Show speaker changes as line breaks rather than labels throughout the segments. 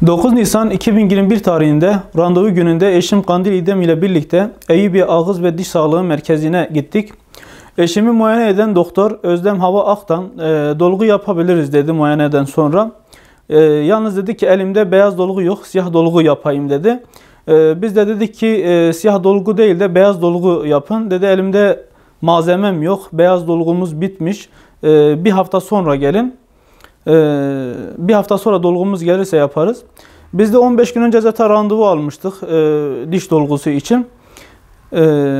9 Nisan 2021 tarihinde randevu gününde eşim Kandil İdem ile birlikte Eyüpiye Ağız ve Diş Sağlığı Merkezi'ne gittik. Eşimi muayene eden doktor Özlem Hava Aktan dolgu yapabiliriz dedi muayeneden sonra. Yalnız dedi ki elimde beyaz dolgu yok, siyah dolgu yapayım dedi. Biz de dedik ki siyah dolgu değil de beyaz dolgu yapın. Dedi elimde malzemem yok, beyaz dolgumuz bitmiş, bir hafta sonra gelin. Bir hafta sonra dolgumuz gelirse yaparız. Biz de 15 gün önce zaten randevu almıştık diş dolgusu için.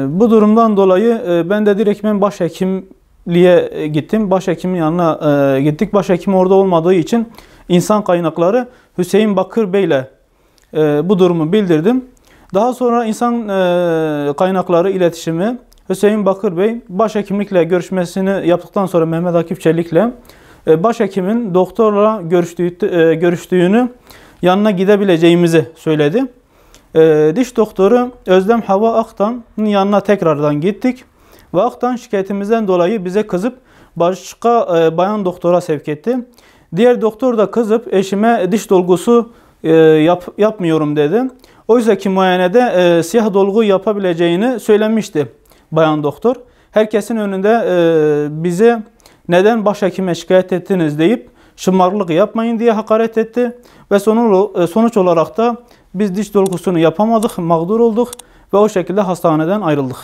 Bu durumdan dolayı ben de direktmen başhekimliğe gittim. Başhekimin yanına gittik. Başhekim orada olmadığı için insan kaynakları Hüseyin Bakır Bey ile bu durumu bildirdim. Daha sonra insan kaynakları iletişimi Hüseyin Bakır Bey başhekimlikle görüşmesini yaptıktan sonra Mehmet Akif Çelik'le başhekimin doktorla görüştüğünü, yanına gidebileceğimizi söyledi. Diş doktoru Özlem Hava Aktan'ın yanına tekrardan gittik. Ve Aktan şikayetimizden dolayı bize kızıp başka bayan doktora sevk etti. Diğer doktor da kızıp eşime diş dolgusu yapmıyorum dedi. Oysa ki muayenede siyah dolgu yapabileceğini söylemişti bayan doktor. Herkesin önünde bize neden başhekime şikayet ettiniz deyip şımarıklık yapmayın diye hakaret etti. Ve sonuç olarak da biz diş dolgusunu yapamadık, mağdur olduk ve o şekilde hastaneden ayrıldık.